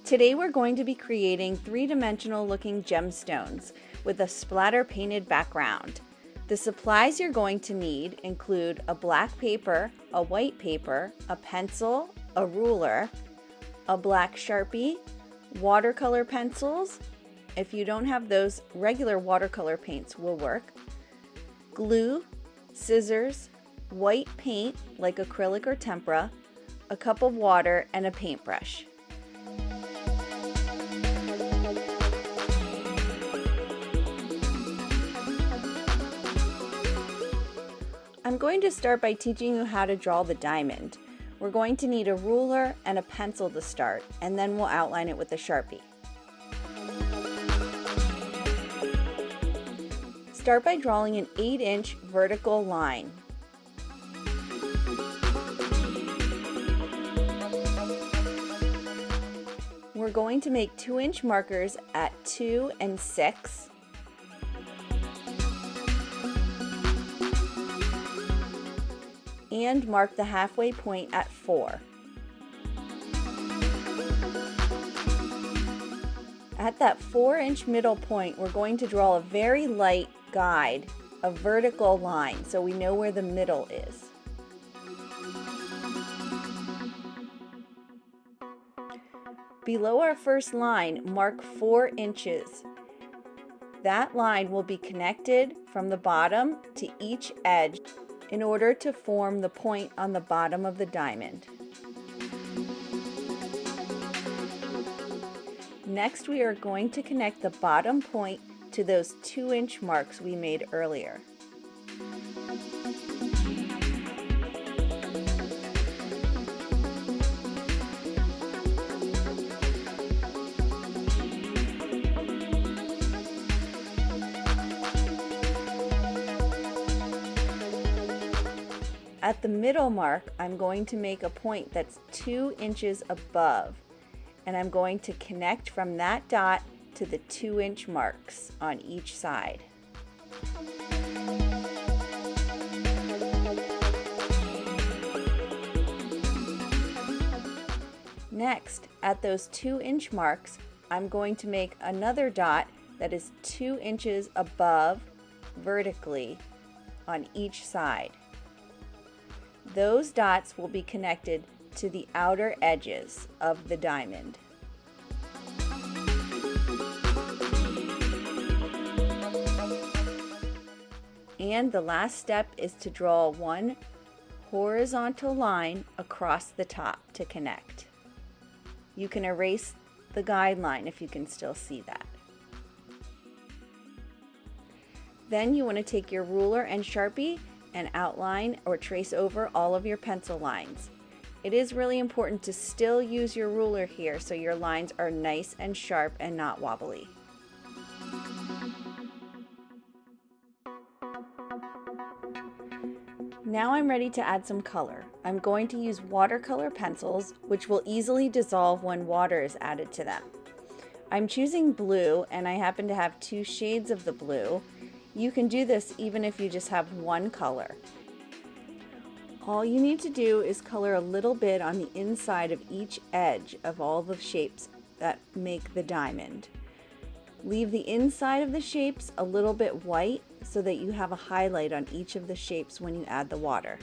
Today we're going to be creating three-dimensional looking gemstones with a splatter painted background. The supplies you're going to need include a black paper, a white paper, a pencil, a ruler, a black Sharpie, watercolor pencils. If you don't have those, regular watercolor paints will work, glue, scissors, white paint like acrylic or tempera, a cup of water, and a paintbrush. I'm going to start by teaching you how to draw the diamond. We're going to need a ruler and a pencil to start, and then we'll outline it with a Sharpie. Start by drawing an 8-inch vertical line. We're going to make 2-inch markers at 2 and 6. And mark the halfway point at 4. At that 4-inch middle point, we're going to draw a very light guide, a vertical line, so we know where the middle is. Below our first line, mark 4 inches. That line will be connected from the bottom to each edge in order to form the point on the bottom of the diamond. Next, we are going to connect the bottom point to those 2-inch marks we made earlier. At the middle mark, I'm going to make a point that's 2 inches above, and I'm going to connect from that dot to the 2-inch marks on each side. Next, at those 2-inch marks, I'm going to make another dot that is 2 inches above vertically on each side. Those dots will be connected to the outer edges of the diamond. And the last step is to draw one horizontal line across the top to connect. You can erase the guideline if you can still see that. Then you want to take your ruler and Sharpie and outline or trace over all of your pencil lines. It is really important to still use your ruler here so your lines are nice and sharp and not wobbly. Now I'm ready to add some color. I'm going to use watercolor pencils, which will easily dissolve when water is added to them. I'm choosing blue, and I happen to have 2 shades of the blue. You can do this even if you just have one color. All you need to do is color a little bit on the inside of each edge of all the shapes that make the diamond. Leave the inside of the shapes a little bit white so that you have a highlight on each of the shapes when you add the water.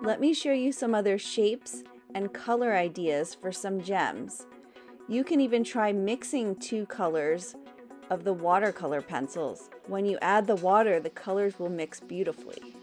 Let me show you some other shapes and color ideas for some gems. You can even try mixing two colors of the watercolor pencils. When you add the water, the colors will mix beautifully.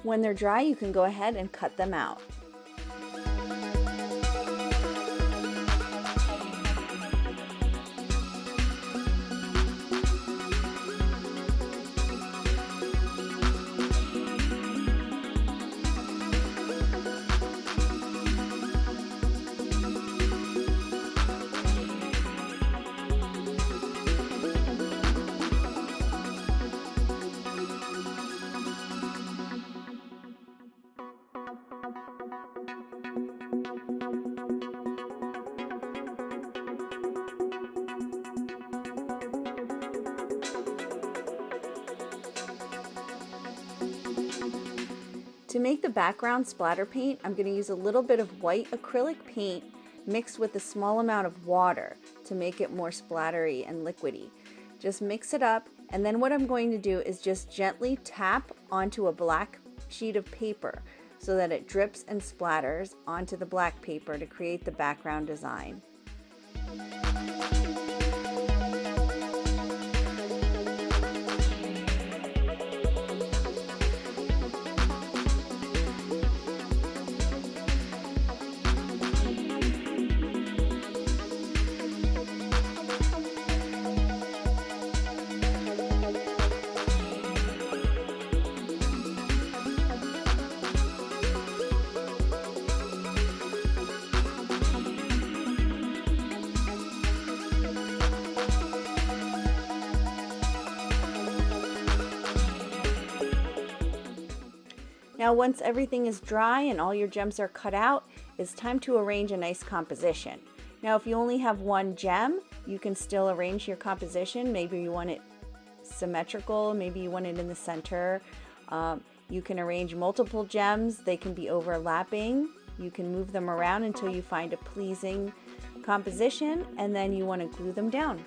When they're dry, you can go ahead and cut them out. To make the background splatter paint, I'm going to use a little bit of white acrylic paint mixed with a small amount of water to make it more splattery and liquidy. Just mix it up, and then what I'm going to do is just gently tap onto a black sheet of paper so that it drips and splatters onto the black paper to create the background design. Now once everything is dry and all your gems are cut out, it's time to arrange a nice composition. Now, if you only have one gem, you can still arrange your composition. Maybe you want it symmetrical, maybe you want it in the center. You can arrange multiple gems, they can be overlapping. You can move them around until you find a pleasing composition, and then you want to glue them down.